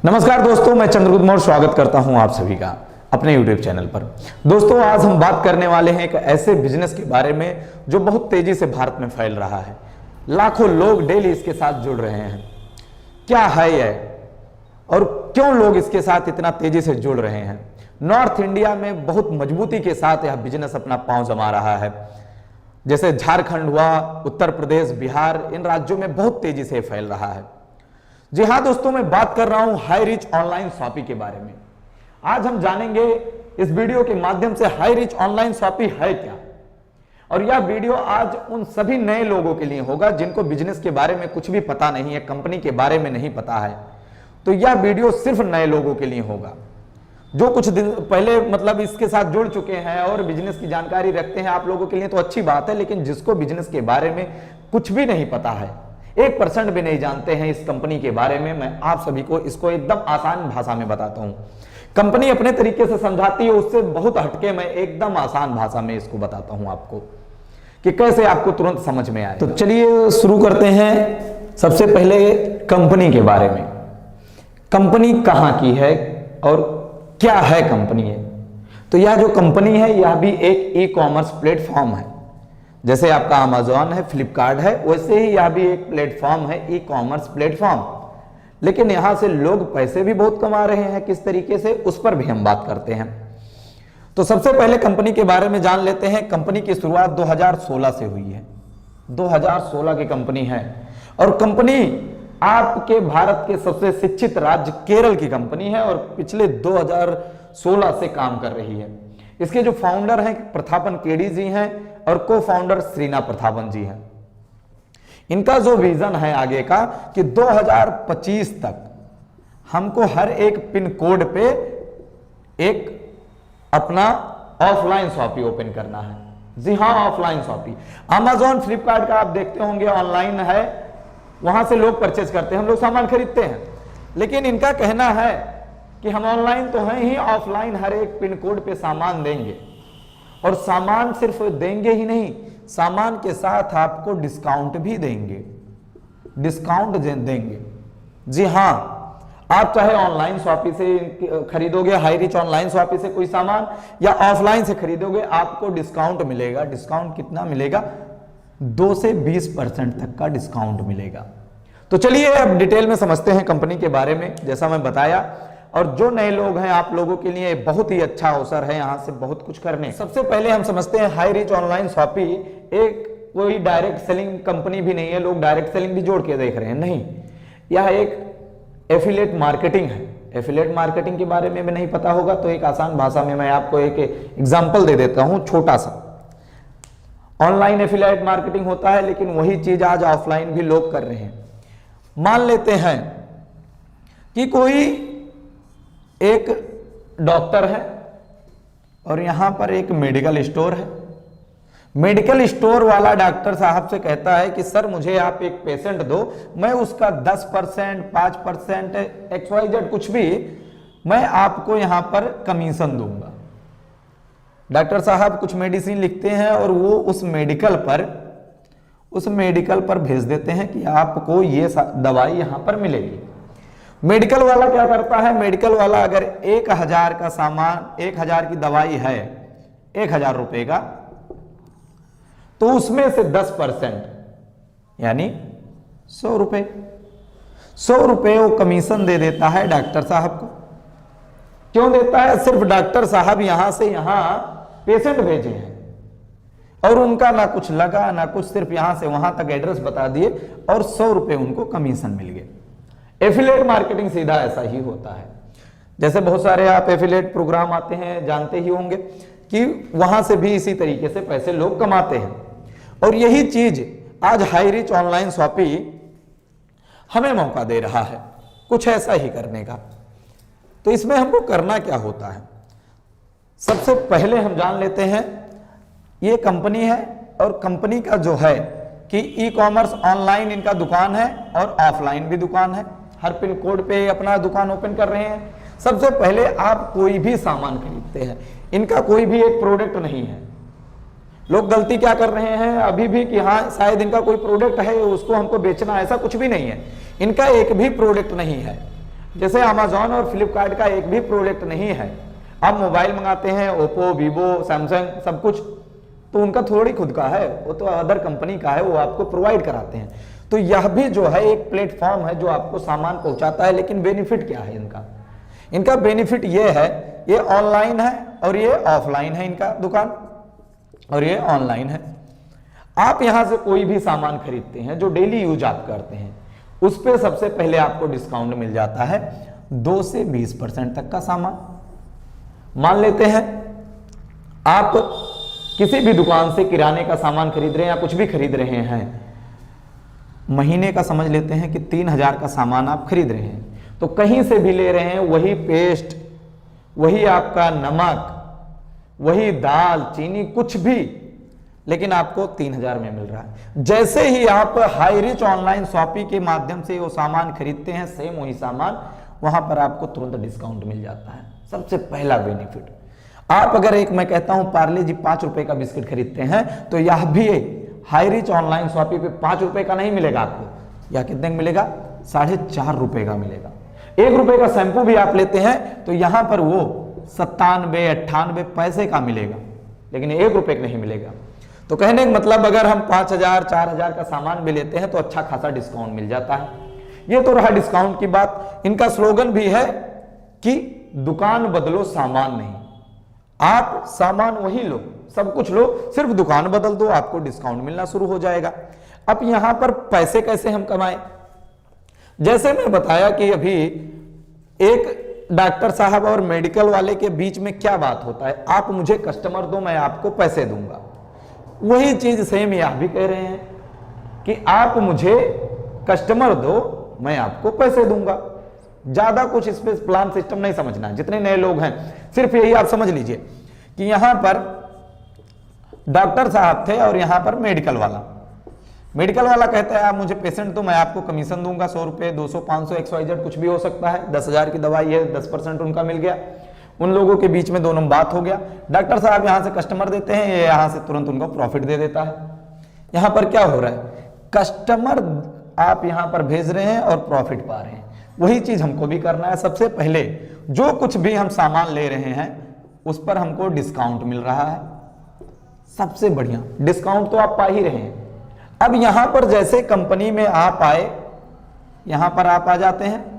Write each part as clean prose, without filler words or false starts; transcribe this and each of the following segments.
नमस्कार दोस्तों, मैं चंद्रगुप्त मौर्य स्वागत करता हूं आप सभी का अपने YouTube चैनल पर। दोस्तों, आज हम बात करने वाले हैं एक ऐसे बिजनेस के बारे में जो बहुत तेजी से भारत में फैल रहा है। लाखों लोग डेली इसके साथ जुड़ रहे हैं। क्या है यह और क्यों लोग इसके साथ इतना तेजी से जुड़ रहे हैं? नॉर्थ इंडिया में बहुत मजबूती के साथ यह बिजनेस अपना पांव जमा रहा है। जैसे झारखंड हुआ, उत्तर प्रदेश, बिहार, इन राज्यों में बहुत तेजी से फैल रहा है। जी हाँ दोस्तों, मैं बात कर रहा हूं हाई रिच ऑनलाइन शॉपिंग के बारे में। आज हम जानेंगे इस वीडियो के माध्यम से हाई रिच ऑनलाइन शॉपिंग है क्या, और यह वीडियो आज उन सभी नए लोगों के लिए होगा जिनको बिजनेस के बारे में कुछ भी पता नहीं है, कंपनी के बारे में नहीं पता है। तो यह वीडियो सिर्फ नए लोगों के लिए होगा जो कुछ दिन पहले इसके साथ जुड़ चुके हैं और बिजनेस की जानकारी रखते हैं। आप लोगों के लिए तो अच्छी बात है, लेकिन जिसको बिजनेस के बारे में कुछ भी नहीं पता है, 1% भी नहीं जानते हैं इस कंपनी के बारे में, मैं आप सभी को इसको एकदम आसान भाषा में बताता हूं। कंपनी अपने तरीके से समझाती है, उससे बहुत हटके मैं एकदम आसान भाषा में इसको बताता हूं आपको कि कैसे आपको तुरंत समझ में आए। तो चलिए शुरू करते हैं। सबसे पहले कंपनी के बारे में। कंपनी कहां की है और क्या है कंपनी है? तो यह जो कंपनी है यह भी एक ई कॉमर्स प्लेटफॉर्म है। जैसे आपका अमेजॉन है, फ्लिपकार्ट है, वैसे ही यह भी एक प्लेटफॉर्म है, ई कॉमर्स प्लेटफॉर्म। लेकिन यहां से लोग पैसे भी बहुत कमा रहे हैं। किस तरीके से, उस पर भी हम बात करते हैं। तो सबसे पहले कंपनी के बारे में जान लेते हैं। कंपनी की शुरुआत 2016 से हुई है। 2016 की कंपनी है और कंपनी आपके भारत के सबसे शिक्षित राज्य केरल की कंपनी है और पिछले 2016 से काम कर रही है। इसके जो फाउंडर हैं प्रथापन केडी जी हैं और को फाउंडर श्रीना प्रथापन जी हैं। इनका जो विजन है आगे का कि 2025 तक हमको हर एक पिन कोड पे एक अपना ऑफलाइन शॉपिंग ओपन करना है। जी हाँ, ऑफलाइन शॉपिंग। अमेजॉन, फ्लिपकार्ट का आप देखते होंगे ऑनलाइन है, वहां से लोग परचेज करते हैं, हम लोग सामान खरीदते हैं। लेकिन इनका कहना है कि हम ऑनलाइन तो हैं ही, ऑफलाइन हर एक पिन कोड पे सामान देंगे। और सामान सिर्फ देंगे ही नहीं, सामान के साथ आपको डिस्काउंट भी देंगे। डिस्काउंट देंगे। जी हाँ, आप चाहे ऑनलाइन शॉपिंग से खरीदोगे, हाई रिच ऑनलाइन शॉपिंग से कोई सामान, या ऑफलाइन से खरीदोगे, आपको डिस्काउंट मिलेगा। डिस्काउंट कितना मिलेगा? 2 से 20% तक का डिस्काउंट मिलेगा। तो चलिए अब डिटेल में समझते हैं कंपनी के बारे में। जैसा मैं बताया, और जो नए लोग हैं आप लोगों के लिए बहुत ही अच्छा अवसर है यहां से बहुत कुछ करने। सबसे पहले हम समझते हैं हाई रिच ऑनलाइन शॉपिंग एक कोई डायरेक्ट सेलिंग कंपनी भी नहीं है। लोग डायरेक्ट सेलिंग भी जोड़ के देख रहे हैं, नहीं, यह एक एफिलिएट मार्केटिंग है। एफिलिएट मार्केटिंग के बारे में भी नहीं पता होगा तो एक आसान भाषा में मैं आपको एक एग्जाम्पल दे देता हूं, छोटा सा। ऑनलाइन एफिलिएट मार्केटिंग होता है, लेकिन वही चीज आज ऑफलाइन भी लोग कर रहे हैं। मान लेते हैं कि कोई एक डॉक्टर है और यहां पर एक मेडिकल स्टोर है। मेडिकल स्टोर वाला डॉक्टर साहब से कहता है कि सर मुझे आप एक पेशेंट दो, मैं उसका 10%, 5%, XYZ कुछ भी मैं आपको यहां पर कमीशन दूंगा। डॉक्टर साहब कुछ मेडिसिन लिखते हैं और वो उस मेडिकल पर भेज देते हैं कि आपको ये दवाई यहां पर मिलेगी। मेडिकल वाला क्या करता है? मेडिकल वाला अगर 1000 का सामान, 1000 की दवाई है 1000 रुपए का, तो उसमें से 10% यानी 100 रुपए, 100 रुपए वो कमीशन दे देता है डॉक्टर साहब को। क्यों देता है? सिर्फ डॉक्टर साहब यहां से यहां पेशेंट भेजे हैं और उनका ना कुछ लगा ना कुछ, सिर्फ यहां से वहां तक एड्रेस बता दिए और 100 रुपए उनको कमीशन मिल गए। एफिलिएट मार्केटिंग सीधा ऐसा ही होता है। जैसे बहुत सारे आप एफिलिएट प्रोग्राम आते हैं, जानते ही होंगे कि वहां से भी इसी तरीके से पैसे लोग कमाते हैं। और यही चीज आज हाई रिच ऑनलाइन शॉपिंग हमें मौका दे रहा है कुछ ऐसा ही करने का। तो इसमें हमको करना क्या होता है? सबसे पहले हम जान लेते हैं ये कंपनी है और कंपनी का जो है कि ई कॉमर्स ऑनलाइन इनका दुकान है और ऑफलाइन भी दुकान है। हर पिन कोड पे अपना दुकान ओपन कर रहे हैं। सबसे पहले आप कोई भी सामान खरीदते हैं, इनका कोई भी एक प्रोडक्ट नहीं है। लोग गलती क्या कर रहे हैं अभी भी कि हाँ शायद इनका कोई प्रोडक्ट है उसको हमको बेचना, ऐसा कुछ भी नहीं है। इनका एक भी प्रोडक्ट नहीं है। जैसे अमेजॉन और फ्लिपकार्ट का एक भी प्रोडक्ट नहीं है। आप मोबाइल मंगाते हैं ओप्पो, वीवो, सैमसंग सब कुछ, तो उनका थोड़ी खुद का है, वो तो अदर कंपनी का है, वो आपको प्रोवाइड कराते हैं। तो यह भी जो है एक प्लेटफॉर्म है जो आपको सामान पहुंचाता है। लेकिन बेनिफिट क्या है इनका? इनका बेनिफिट ये है, ये ऑनलाइन है और ये ऑफलाइन है इनका दुकान, और ये ऑनलाइन है। आप यहां से कोई भी सामान खरीदते हैं जो डेली यूज आप करते हैं, उस पर सबसे पहले आपको डिस्काउंट मिल जाता है 2 से 20% तक का सामान। मान लेते हैं आप किसी भी दुकान से किराने का सामान खरीद रहे हैं या कुछ भी खरीद रहे हैं, महीने का समझ लेते हैं कि 3000 का सामान आप खरीद रहे हैं, तो कहीं से भी ले रहे हैं वही पेस्ट, वही आपका नमक, वही दाल, चीनी, कुछ भी, लेकिन आपको 3000 में मिल रहा है। जैसे ही आप हाई रिच ऑनलाइन शॉपिंग के माध्यम से वो सामान खरीदते हैं, सेम वही सामान, वहां पर आपको तुरंत डिस्काउंट मिल जाता है। सबसे पहला बेनिफिट। आप अगर एक, मैं कहता हूं पार्ले जी 5 रुपए का बिस्किट खरीदते हैं, तो यह भी हाई रिच ऑनलाइन शॉपिंग पे 5 रुपए का नहीं मिलेगा आपको, या कितने का मिलेगा? 4.5 रुपए का मिलेगा। 1 रुपए का शैंपू भी आप लेते हैं तो यहां पर वो 97-98 पैसे का मिलेगा, लेकिन 1 रुपए का नहीं मिलेगा। तो कहने का मतलब अगर हम 5000, 4000 का सामान भी लेते हैं तो अच्छा खासा डिस्काउंट मिल जाता है। ये तो रहा डिस्काउंट की बात। इनका स्लोगन भी है कि दुकान बदलो सामान नहीं। आप सामान वही लो, सब कुछ लो, सिर्फ दुकान बदल दो, आपको डिस्काउंट मिलना शुरू हो जाएगा। अब यहां पर पैसे कैसे हम कमाएं? जैसे मैं बताया कि अभी एक डॉक्टर साहब और मेडिकल वाले के बीच में क्या बात होता है, आप मुझे कस्टमर दो, मैं आपको पैसे दूंगा। वही चीज सेम यह भी कह रहे हैं कि आप मुझे कस्टमर दो, मैं आपको पैसे दूंगा। ज्यादा कुछ इस पे प्लान सिस्टम नहीं समझना है। जितने नए लोग हैं सिर्फ यही आप समझ लीजिए कि यहां पर डॉक्टर साहब थे और यहां पर मेडिकल वाला कहता है आप मुझे पेशेंट दो, मैं आपको कमीशन दूंगा 100 रुपए, 200, 500, XYZ कुछ भी हो सकता है। 10,000 की दवाई है, 10% उनका मिल गया। उन लोगों के बीच में दोनों बात हो गया। डॉक्टर साहब यहां से कस्टमर देते हैं, ये यहां से तुरंत उनको प्रॉफिट दे देता है। यहां पर क्या हो रहा है? कस्टमर आप यहां पर भेज रहे हैं और प्रॉफिट पा रहे हैं। वही चीज हमको भी करना है। सबसे पहले जो कुछ भी हम सामान ले रहे हैं उस पर हमको डिस्काउंट मिल रहा है। सबसे बढ़िया डिस्काउंट तो आप पा ही रहे हैं। अब यहां पर जैसे कंपनी में आप आए, यहां पर आप आ जाते हैं,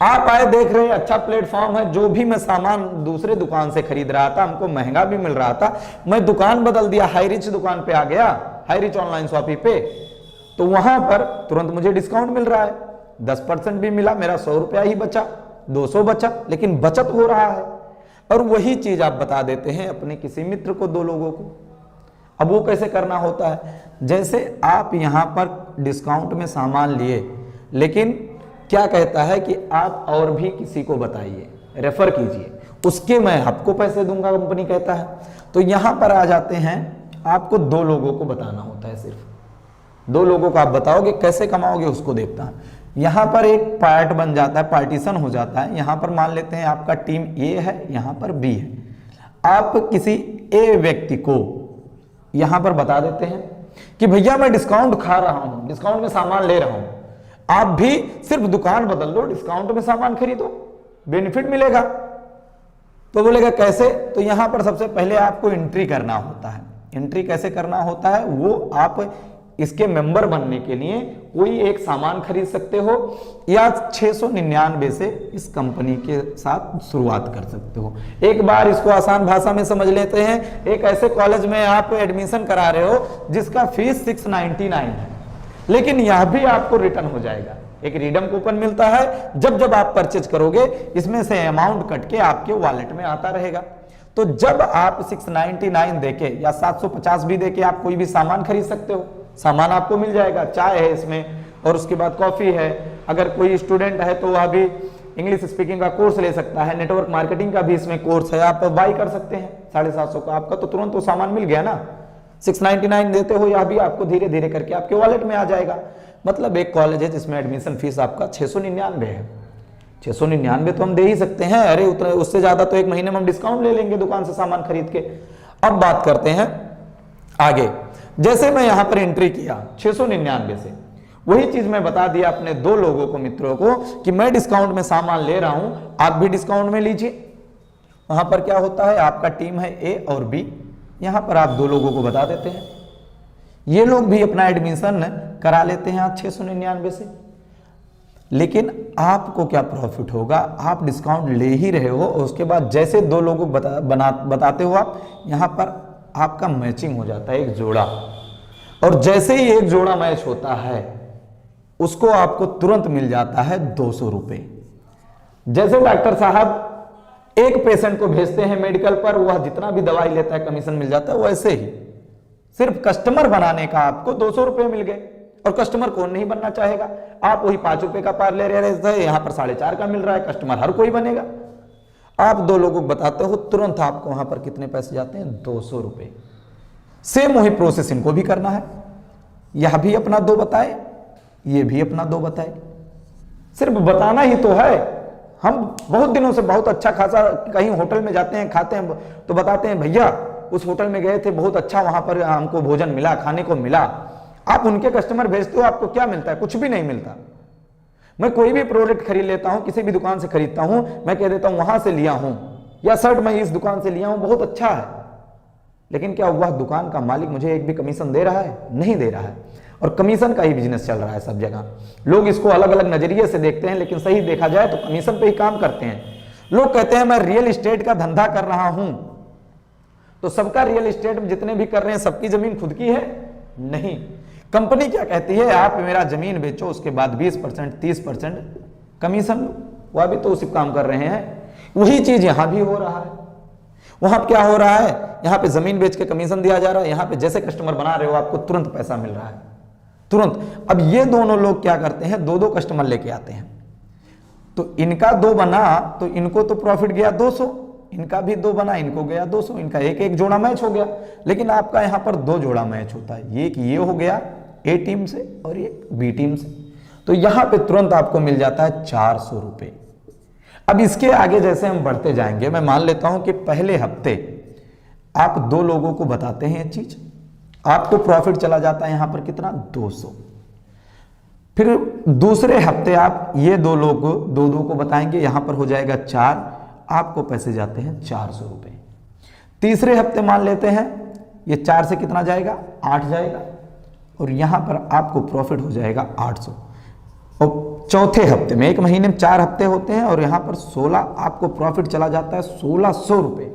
आप आए, देख रहे हैं अच्छा प्लेटफॉर्म है, जो भी मैं सामान दूसरे दुकान से खरीद रहा था, हमको महंगा भी मिल रहा था, मैं दुकान बदल दिया, हाई रिच दुकान पे आ गया, हाई रिच ऑनलाइन शॉपिंग पे, तो वहां पर तुरंत मुझे डिस्काउंट मिल रहा है। 10% भी मिला, मेरा 100 रुपया ही बचा, 200 बचा, लेकिन बचत हो रहा है। और वही चीज आप बता देते हैं अपने किसी मित्र को, 2 लोगों को। अब वो कैसे करना होता है? जैसे आप यहां पर डिस्काउंट में सामान लिए, लेकिन क्या कहता है कि आप और भी किसी को बताइए, रेफर कीजिए, उसके मैं आपको पैसे दूंगा, कंपनी कहता है। तो यहां पर आ जाते हैं, आपको 2 लोगों को बताना होता है, सिर्फ 2 लोगों को आप बताओगे, कैसे कमाओगे उसको देखता है। यहां पर एक पार्ट बन जाता है, पार्टीशन हो जाता है। यहां पर मान लेते हैं आपका टीम ए है, यहां पर बी है। आप किसी ए व्यक्ति को यहां पर बता देते हैं कि भैया मैं डिस्काउंट खा रहा हूं, डिस्काउंट में सामान ले रहा हूं, आप भी सिर्फ दुकान बदल लो, डिस्काउंट में सामान खरीदो, बेनिफिट मिलेगा। तो बोलेगा कैसे? तो यहां पर सबसे पहले आपको एंट्री करना होता है। एंट्री कैसे करना होता है? वो आप इसके मेंबर बनने के लिए कोई एक सामान खरीद सकते हो या 699 से इस कंपनी के साथ शुरुआत कर सकते हो। एक बार इसको आसान भाषा में समझ लेते हैं। एक ऐसे कॉलेज में आप एडमिशन करा रहे हो जिसका फीस 699 है, लेकिन यह भी आपको रिटर्न हो जाएगा। एक रिडम कूपन मिलता है, जब जब आप परचेज करोगे इसमें से अमाउंट कट के आपके वॉलेट में आता रहेगा। तो जब आप 699 देके या 750 भी देके आप कोई भी सामान खरीद सकते हो, सामान आपको मिल जाएगा। चाय है इसमें, और उसके बाद कॉफी है। अगर कोई स्टूडेंट है तो वह भी इंग्लिश स्पीकिंग का कोर्स ले सकता है, नेटवर्क मार्केटिंग का भी इसमें कोर्स है, आप बाई कर सकते हैं 750 का आपका, तो तुरंत वो सामान मिल गया ना। 699 देते हो, या भी आपको धीरे धीरे करके आपके वॉलेट में आ जाएगा। मतलब एक कॉलेज है जिसमें एडमिशन फीस आपका 699 है। 699 तो हम दे ही सकते हैं, अरे उतना उससे ज्यादा तो एक महीने में हम डिस्काउंट ले लेंगे दुकान से सामान खरीद के। अब बात करते हैं आगे। जैसे मैं यहां पर एंट्री किया 699 से, वही चीज मैं बता दिया अपने दो लोगों को, मित्रों को, कि मैं डिस्काउंट में सामान ले रहा हूं, आप भी डिस्काउंट में लीजिए। वहां पर क्या होता है, आपका टीम है ए और बी, यहां पर आप दो लोगों को बता देते हैं, ये लोग भी अपना एडमिशन करा लेते हैं 699 से। लेकिन आपको क्या प्रॉफिट होगा, आप डिस्काउंट ले ही रहे हो और उसके बाद जैसे दो लोगों को बताते हो आप, यहां पर आपका मैचिंग हो जाता है एक जोड़ा, और जैसे ही एक जोड़ा मैच होता है उसको आपको तुरंत मिल जाता है 200 रुपए। जैसे डॉक्टर साहब एक पेशेंट को भेजते हैं मेडिकल पर, वह जितना भी दवाई लेता है कमीशन मिल जाता है, वैसे ही सिर्फ कस्टमर बनाने का आपको 200 रुपए मिल गए। और कस्टमर कौन नहीं बनना चाहेगा, आप वही 5 रुपए का पार ले रहे थे, यहां पर 4.5 का मिल रहा है, कस्टमर हर कोई बनेगा। आप दो लोगों को बताते हो, तुरंत आपको वहां पर कितने पैसे जाते हैं, 200 रुपए। सेम वही प्रोसेस इनको भी करना है, यह भी अपना 2 बताए, ये भी अपना 2 बताए, सिर्फ बताना ही तो है। हम बहुत दिनों से बहुत अच्छा खासा कहीं होटल में जाते हैं, खाते हैं, तो बताते हैं भैया उस होटल में गए थे, बहुत अच्छा वहां पर हमको भोजन मिला, खाने को मिला। आप उनके कस्टमर भेजते हो, आपको क्या मिलता है, कुछ भी नहीं मिलता। मैं कोई भी प्रोडक्ट खरीद लेता हूं, किसी भी दुकान से खरीदता हूं, मैं कह देता हूं वहां से लिया हूं, या शर्ट मैं इस दुकान से लिया हूं, बहुत अच्छा है, लेकिन क्या वह दुकान का मालिक मुझे एक भी कमीशन दे रहा है, नहीं दे रहा है। और कमीशन का ही बिजनेस चल रहा है सब जगह। लोग इसको अलग अलग नजरिए से देखते हैं, लेकिन सही देखा जाए तो कमीशन पे ही काम करते हैं। लोग कहते हैं मैं रियल एस्टेट का धंधा कर रहा हूं, तो सबका रियल एस्टेट में जितने भी कर रहे हैं सबकी जमीन खुद की है? नहीं। कंपनी क्या कहती है, आप मेरा जमीन बेचो, उसके बाद 20% 30% कमीशन लो, वह भी तो उसी काम कर रहे हैं। वही चीज यहां भी हो रहा है। वहां क्या हो रहा है, यहां पे जमीन बेच के कमीशन दिया जा रहा है, यहां पे जैसे कस्टमर बना रहे हो आपको तुरंत पैसा मिल रहा है, तुरंत। अब ये दोनों लोग क्या करते हैं, 2-2 कस्टमर लेके आते हैं, तो इनका 2 बना तो इनको तो प्रॉफिट गया 200, इनका भी 2 बना, इनको गया 200, इनका एक जोड़ा मैच हो गया। लेकिन आपका यहां पर 2 जोड़ा मैच होता है, एक ये हो गया ए टीम से और एक बी टीम से, तो यहां पे तुरंत आपको मिल जाता है 400 रुपए। अब इसके आगे जैसे हम बढ़ते जाएंगे, मैं मान लेता हूं कि पहले हफ्ते आप 2 लोगों को बताते हैं ये चीज, आपको प्रॉफिट चला जाता है यहां पर कितना, 200। फिर दूसरे हफ्ते आप ये 2 लोग 2-2 को बताएंगे, यहां पर हो जाएगा 4, आपको पैसे जाते हैं 400 रुपए। तीसरे हफ्ते मान लेते हैं ये 4 से कितना जाएगा, 8 जाएगा, और यहां पर आपको प्रॉफिट हो जाएगा 800। और चौथे हफ्ते में, एक महीने में 4 हफ्ते होते हैं, और यहां पर 16 आपको प्रॉफिट चला जाता है 1600 रुपए,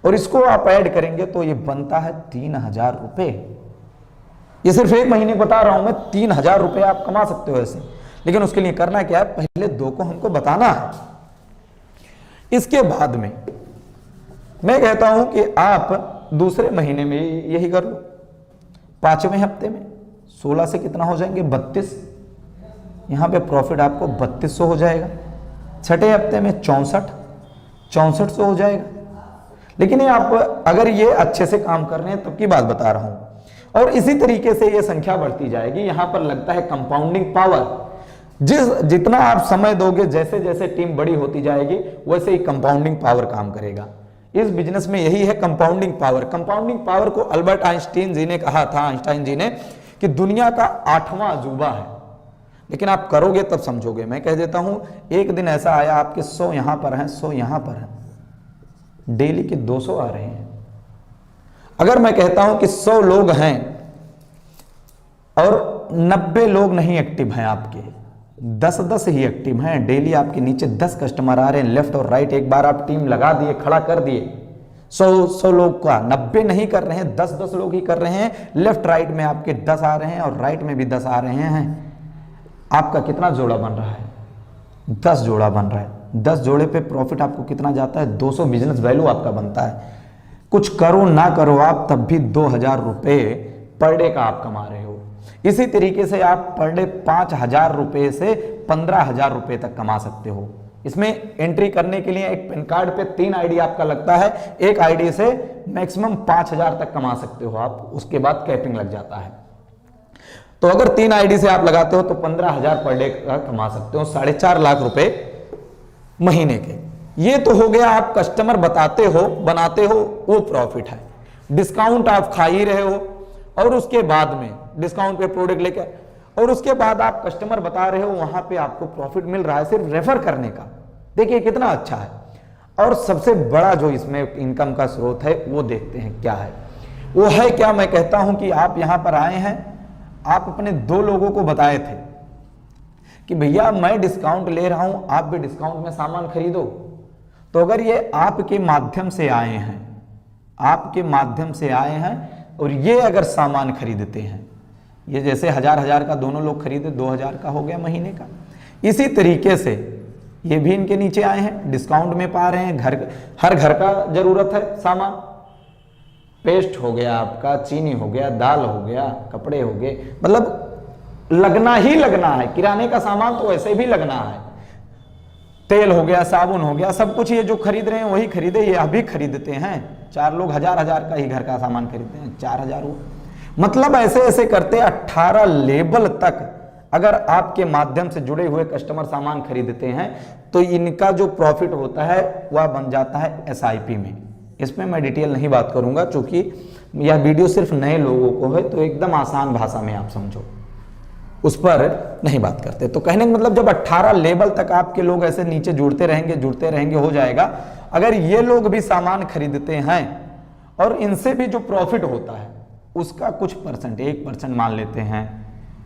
और इसको आप ऐड करेंगे तो ये बनता है 3000 रुपए। ये सिर्फ एक महीने बता रहा हूं मैं, 3000 रुपए आप कमा सकते हो ऐसे। लेकिन उसके लिए करना क्या है, पहले 2 को हमको बताना है। इसके बाद में मैं कहता हूं कि आप दूसरे महीने में यही कर लो, 5वें हफ्ते में 16 से कितना हो जाएंगे, 32, यहां पे प्रॉफिट आपको 3200 हो जाएगा। छठे हफ्ते में 6400 हो जाएगा। लेकिन ये आप अगर ये अच्छे से काम कर रहे हैं तब की बात बता रहा हूं, और इसी तरीके से ये संख्या बढ़ती जाएगी। यहां पर लगता है कंपाउंडिंग पावर, जितना आप समय दोगे, जैसे जैसे टीम बड़ी होती जाएगी वैसे ही कंपाउंडिंग पावर काम करेगा। इस बिजनेस में यही है कंपाउंडिंग पावर। कंपाउंडिंग पावर को अल्बर्ट आइंस्टीन जी ने कहा था, आइंस्टाइन जी ने, कि दुनिया का 8वां अजूबा है। लेकिन आप करोगे तब समझोगे। मैं कह देता हूं, एक दिन ऐसा आया आपके 100 यहां पर हैं, 100 यहां पर हैं, डेली के 200 आ रहे हैं। अगर मैं कहता हूं कि 100 लोग हैं और 90 लोग नहीं एक्टिव हैं, आपके 10-10 ही एक्टिव हैं, डेली आपके नीचे 10 कस्टमर आ रहे हैं, लेफ्ट और राइट, एक बार आप टीम लगा दिए, खड़ा कर दिए, 100 लोग का 90 नहीं कर रहे हैं, 10-10 लोग ही कर रहे हैं, लेफ्ट राइट में आपके 10 आ रहे हैं और राइट में भी 10 आ रहे हैं, आपका कितना जोड़ा बन रहा है, 10 जोड़ा बन रहा है। 10 जोड़े पे प्रॉफिट आपको कितना जाता है, 200 बिजनेस वैल्यू आपका बनता है। कुछ करो ना करो आप, तब भी 2000 रुपए पर डे का आप कमा रहे हो। इसी तरीके से आप पर डे 5000 रुपए से 15000 रुपए तक कमा सकते हो। इसमें एंट्री करने के लिए एक पैन कार्ड पे 3 आईडी आपका लगता है, एक आईडी से मैक्सिमम 5000 तक कमा सकते हो आप, उसके बाद कैपिंग लग जाता है। तो अगर 3 आईडी से आप लगाते हो तो 15000 पर डे का कमा सकते हो, 4.5 लाख रुपए महीने के। ये तो हो गया आप कस्टमर बताते हो, बनाते हो, वो प्रॉफिट है। डिस्काउंट आप खा ही रहे हो, और उसके बाद में डिस्काउंट पे प्रोडक्ट लेके, और उसके बाद आप कस्टमर बता रहे हो वहां पे आपको प्रॉफिट मिल रहा है सिर्फ रेफर करने का। देखिए कितना अच्छा है। और सबसे बड़ा जो इसमें इनकम का स्रोत है वो देखते हैं क्या है। वो है क्या, मैं कहता हूं कि आप यहां पर आए हैं, आप अपने 2 लोगों को बताए थे कि भैया मैं डिस्काउंट ले रहा हूं, आप भी डिस्काउंट में सामान खरीदो। तो अगर ये आपके माध्यम से आए हैं, आपके माध्यम से आए हैं और ये अगर सामान खरीदते हैं, ये जैसे 1000 का दोनों लोग खरीदे 2000 का हो गया महीने का, इसी तरीके से ये भी इनके नीचे आए हैं, डिस्काउंट में पा रहे हैं। हर घर का जरूरत है सामान, पेस्ट हो गया आपका, चीनी हो गया, दाल हो गया, कपड़े हो गए, मतलब लगना ही लगना है। किराने का सामान तो वैसे भी लगना है, तेल हो गया, साबुन हो गया, सब कुछ ये जो खरीद रहे हैं वही खरीदे, ये अभी खरीदते हैं। 4 लोग 1000 का ही घर का सामान खरीदते हैं, 4000 हुआ। मतलब ऐसे ऐसे करते 18 लेवल तक अगर आपके माध्यम से जुड़े हुए कस्टमर सामान खरीदते हैं तो इनका जो प्रॉफिट होता है वह बन जाता है एसआईपी में। इसमें मैं डिटेल नहीं बात करूंगा क्योंकि यह वीडियो सिर्फ नए लोगों को है, तो एकदम आसान भाषा में आप समझो, उस पर नहीं बात करते। तो कहने का मतलब जब 18 लेवल तक आपके लोग ऐसे नीचे जुड़ते रहेंगे हो जाएगा। अगर ये लोग भी सामान खरीदते हैं और इनसे भी जो प्रॉफिट होता है उसका कुछ परसेंट, 1% मान लेते हैं,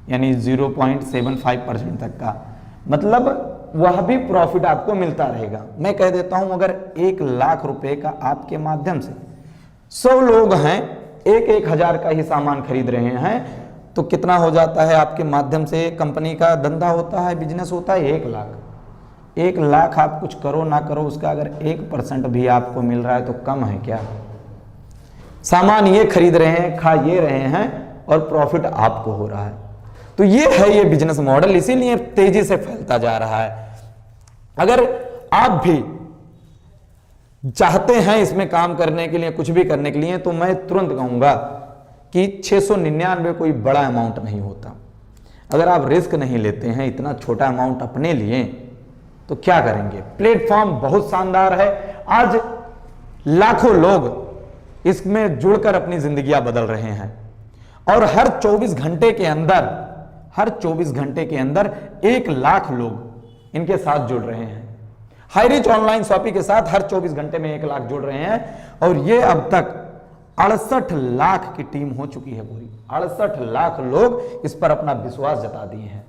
यानी 0.75% तक का, मतलब वह भी प्रॉफिट आपको मिलता रहेगा। मैं कह देता हूं अगर 1 लाख रुपए का आपके माध्यम से 100 लोग हैं, 1,000 का ही सामान खरीद रहे हैं, तो कितना हो जाता है आपके माध्यम से कंपनी का धंधा होता है, बिजनेस होता है 1 लाख। 1 लाख आप कुछ करो ना करो, उसका अगर 1% भी आपको मिल रहा है तो कम है क्या? सामान ये खरीद रहे हैं, खा ये रहे हैं और प्रॉफिट आपको हो रहा है। तो ये है ये बिजनेस मॉडल, इसीलिए तेजी से फैलता जा रहा है। अगर आप भी चाहते हैं इसमें काम करने के लिए, कुछ भी करने के लिए, तो मैं तुरंत कहूंगा कि 699 कोई बड़ा अमाउंट नहीं होता। अगर आप रिस्क नहीं लेते हैं इतना छोटा अमाउंट अपने लिए, तो क्या करेंगे? प्लेटफॉर्म बहुत शानदार है। आज लाखों लोग इसमें जुड़कर अपनी जिंदगियां बदल रहे हैं और हर 24 घंटे के अंदर 1 लाख लोग इनके साथ जुड़ रहे हैं। हाईरिच ऑनलाइन शॉपिंग के साथ हर 24 घंटे में 1 लाख जुड़ रहे हैं और ये अब तक 68 लाख की टीम हो चुकी है पूरी। 68 लाख लोग इस पर अपना विश्वास जता दिए हैं।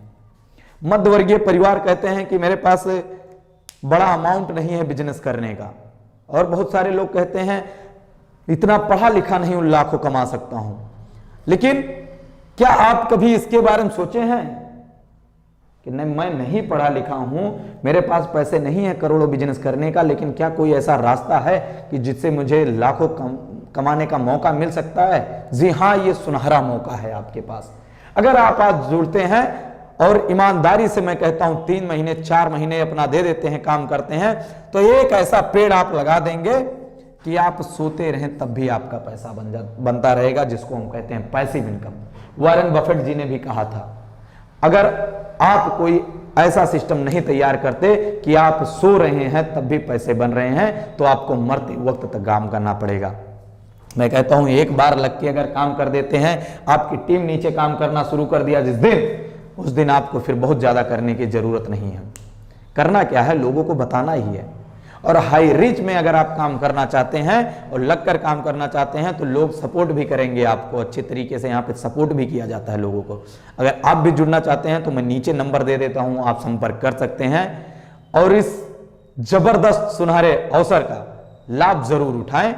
मध्यवर्गीय परिवार कहते हैं कि मेरे पास बड़ा अमाउंट नहीं है बिजनेस करने का, और बहुत सारे लोग कहते हैं इतना पढ़ा लिखा नहीं हूं, लाखों कमा सकता हूं। लेकिन क्या आप कभी इसके बारे में सोचे हैं कि नहीं, मैं नहीं पढ़ा लिखा हूं, मेरे पास पैसे नहीं है करोड़ों बिजनेस करने का, लेकिन क्या कोई ऐसा रास्ता है कि जिससे मुझे लाखों कमाने का मौका मिल सकता है? जी हां, ये सुनहरा मौका है आपके पास। अगर आप आज जुड़ते हैं और ईमानदारी से मैं कहता हूं 3 महीने 4 महीने अपना दे देते हैं, काम करते हैं, तो एक ऐसा पेड़ आप लगा देंगे कि आप सोते रहें तब भी आपका पैसा बनता रहेगा, जिसको हम कहते हैं पैसिव इनकम। वॉरेन बफेट जी ने भी कहा था, अगर आप कोई ऐसा सिस्टम नहीं तैयार करते कि आप सो रहे हैं तब भी पैसे बन रहे हैं, तो आपको मरते वक्त तक काम करना पड़ेगा। मैं कहता हूं एक बार लग के अगर काम कर देते हैं, आपकी टीम नीचे काम करना शुरू कर दिया जिस दिन, उस दिन आपको फिर बहुत ज्यादा करने की जरूरत नहीं है। करना क्या है? लोगों को बताना ही है। और हाई रिच में अगर आप काम करना चाहते हैं और लगकर काम करना चाहते हैं तो लोग सपोर्ट भी करेंगे आपको अच्छे तरीके से। यहाँ पे सपोर्ट भी किया जाता है लोगों को। अगर आप भी जुड़ना चाहते हैं तो मैं नीचे नंबर दे देता हूं, आप संपर्क कर सकते हैं और इस जबरदस्त सुनहरे अवसर का लाभ जरूर उठाएं।